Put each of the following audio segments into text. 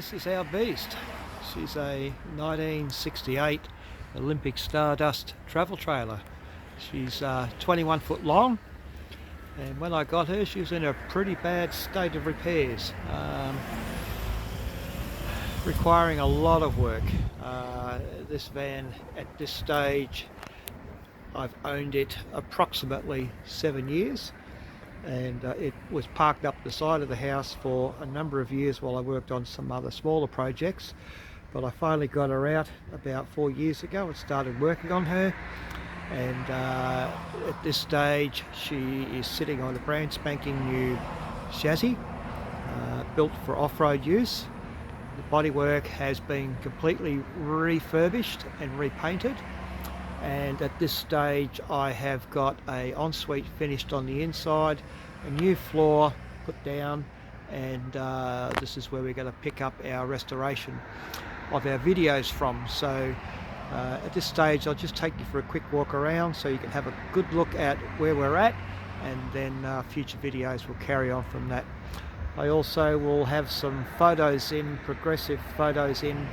this is our beast. She's a 1968 Olympic Stardust Travel trailer. She's 21 foot long, and when I got her she was in a pretty bad state of repairs, requiring a lot of work. This van at this stage, I've owned it approximately 7 years, and it was parked up the side of the house for a number of years while I worked on some other smaller projects. But I finally got her out about 4 years ago and started working on her, and at this stage she is sitting on a brand spanking new chassis, built for off-road use. The bodywork has been completely refurbished and repainted, and at this stage I have got a ensuite finished on the inside, a new floor put down, and this is where we're going to pick up our restoration of our videos from. So at this stage I'll just take you for a quick walk around so you can have a good look at where we're at, and then future videos will carry on from that. I also will have some photos in, progressive photos in,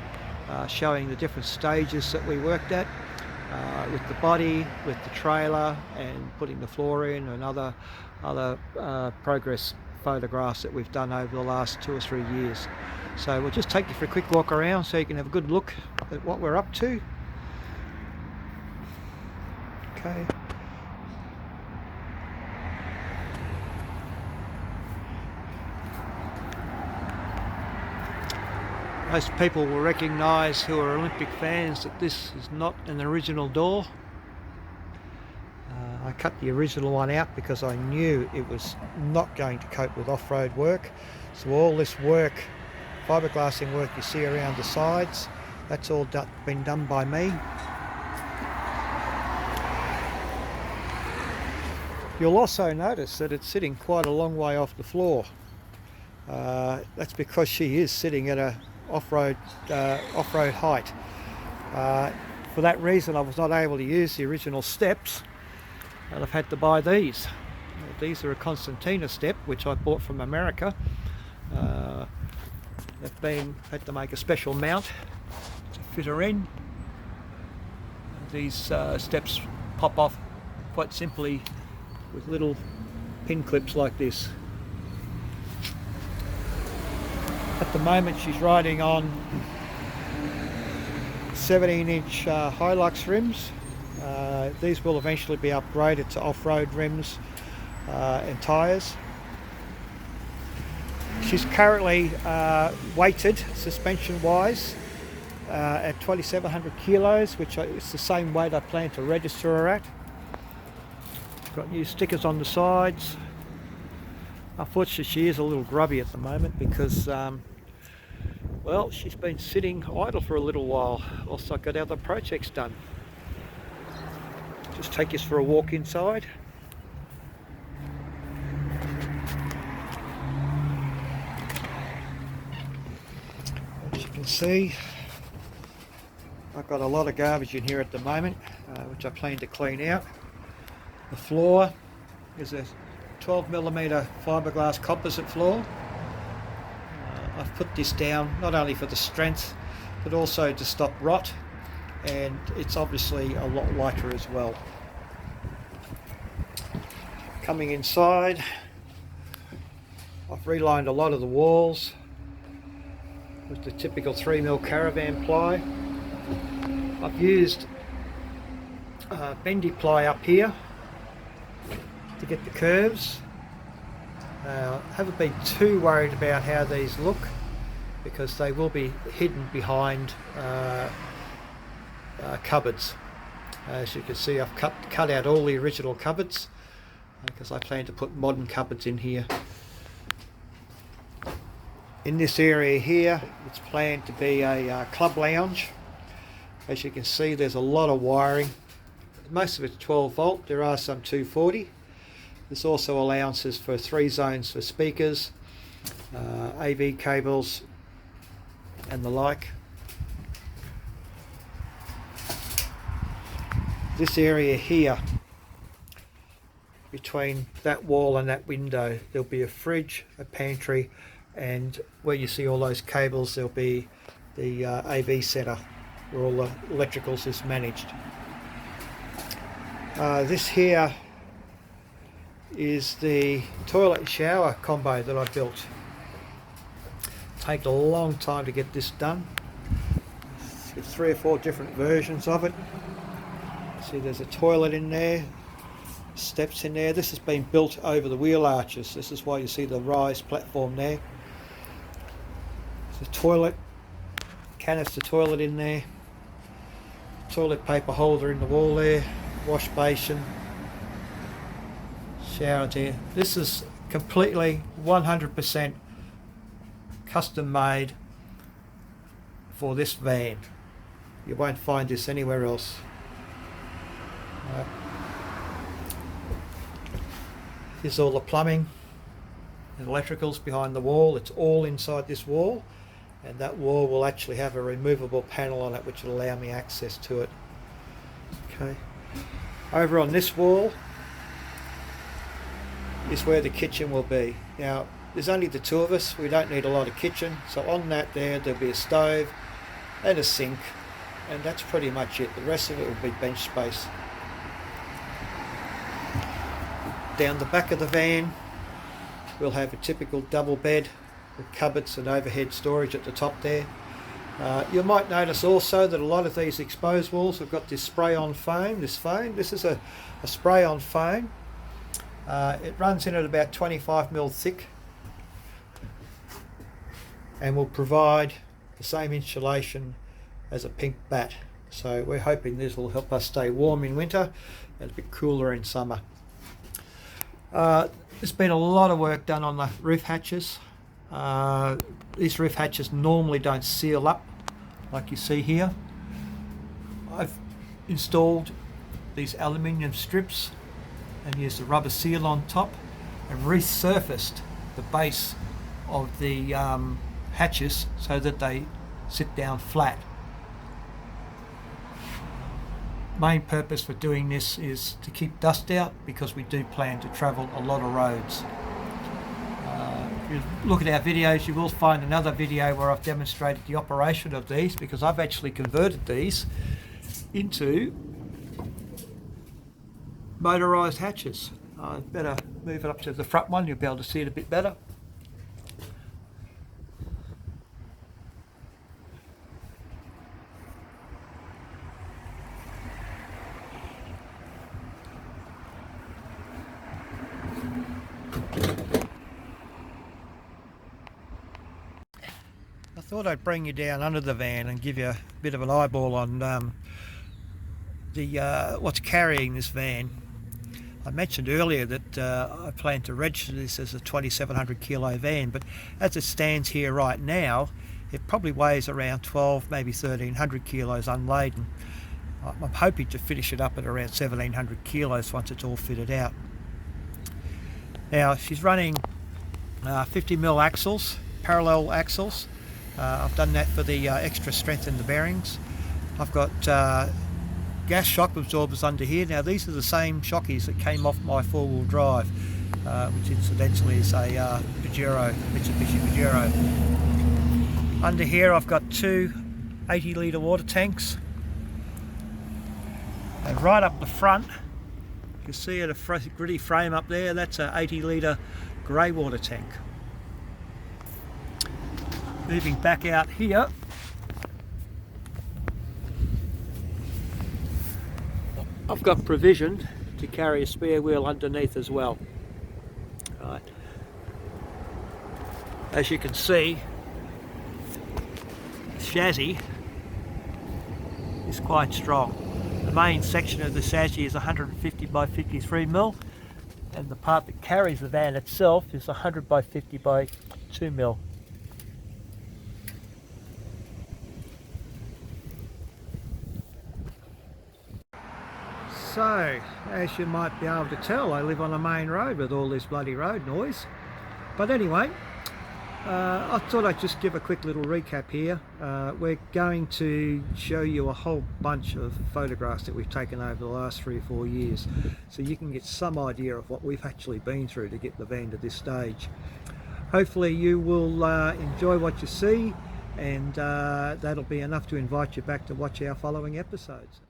showing the different stages that we worked at with the body, with the trailer, and putting the floor in, and other progress photographs that we've done over the last 2 or 3 years. So we'll just take you for a quick walk around so you can have a good look at what we're up to. Okay. Most people will recognise, who are Olympic fans, that this is not an original door. I cut the original one out because I knew it was not going to cope with off-road work. So all this work, fiberglassing work you see around the sides, that's all been done by me. You'll also notice that it's sitting quite a long way off the floor. That's because she is sitting at a off-road height. For that reason I was not able to use the original steps, and I've had to buy these. These are a Constantina step which I bought from America. Had to make a special mount to fit her in. These steps pop off quite simply with little pin clips like this. At the moment she's riding on 17-inch Hilux rims. These will eventually be upgraded to off-road rims and tyres. She's currently weighted suspension-wise at 2,700 kilos, which is the same weight I plan to register her at. Got new stickers on the sides. Unfortunately she is a little grubby at the moment because well, she's been sitting idle for a little while whilst I got other projects done. Just take us for a walk inside. As you can see, I've got a lot of garbage in here at the moment, which I plan to clean out. The floor is a 12mm fiberglass composite floor. I've put this down not only for the strength but also to stop rot, and it's obviously a lot lighter as well. Coming inside, I've relined a lot of the walls with the typical 3mm caravan ply. I've used bendy ply up here to get the curves. I haven't been too worried about how these look because they will be hidden behind cupboards. As you can see, I've cut out all the original cupboards because I plan to put modern cupboards in here. In this area here, it's planned to be a club lounge. As you can see, there's a lot of wiring. Most of it's 12 volt, there are some 240. There's also allowances for 3 zones for speakers, AV cables and the like. This area here, between that wall and that window, there'll be a fridge, a pantry, and where you see all those cables, there'll be the AV centre where all the electricals is managed. This here is the toilet and shower combo that I built. Take a long time to get this done. It's 3 or 4 different versions of it. See, there's a toilet in there, steps in there. This has been built over the wheel arches. This is why you see the rise platform there. There's a toilet, canister toilet in there, toilet paper holder in the wall there, wash basin, shower there. This is completely 100% custom made for this van. You won't find this anywhere else. Here's all the plumbing and electricals behind the wall. It's all inside this wall, and that wall will actually have a removable panel on it which will allow me access to it. Okay. Over on this wall is where the kitchen will be. Now, there's only the 2 of us. We don't need a lot of kitchen, so on that there'll be a stove and a sink, and that's pretty much it. The rest of it will be bench space. Down the back of the van we'll have a typical double bed with cupboards and overhead storage at the top there. You might notice also that a lot of these exposed walls have got this spray-on foam. This is a spray-on foam. It runs in at about 25mm thick and will provide the same insulation as a pink bat. So we're hoping this will help us stay warm in winter and a bit cooler in summer. There's been a lot of work done on the roof hatches. These roof hatches normally don't seal up like you see here. I've installed these aluminium strips and used a rubber seal on top and resurfaced the base of the hatches so that they sit down flat. Main purpose for doing this is to keep dust out, because we do plan to travel a lot of roads. If you look at our videos, you will find another video where I've demonstrated the operation of these, because I've actually converted these into motorised hatches. I'd better move it up to the front one, you'll be able to see it a bit better. I thought I'd bring you down under the van and give you a bit of an eyeball on what's carrying this van. I mentioned earlier that I plan to register this as a 2700 kilo van, but as it stands here right now, it probably weighs around 12, maybe 1300 kilos unladen. I'm hoping to finish it up at around 1700 kilos once it's all fitted out. Now, she's running 50mm axles, parallel axles. I've done that for the extra strength in the bearings. I've got gas shock absorbers under here. Now, these are the same shockies that came off my 4-wheel drive, which incidentally is a Mitsubishi Pajero. Under here I've got 2 80-litre water tanks, and right up the front you can see at a gritty frame up there, that's an 80-litre grey water tank. Moving back out here, I've got provision to carry a spare wheel underneath as well. Right. As you can see, the chassis is quite strong. The main section of the chassis is 150 by 53mm, and the part that carries the van itself is 100 by 50 by 2mm. So, as you might be able to tell, I live on a main road with all this bloody road noise. But anyway, I thought I'd just give a quick little recap here. We're going to show you a whole bunch of photographs that we've taken over the last 3 or 4 years, so you can get some idea of what we've actually been through to get the van to this stage. Hopefully you will enjoy what you see, and that'll be enough to invite you back to watch our following episodes.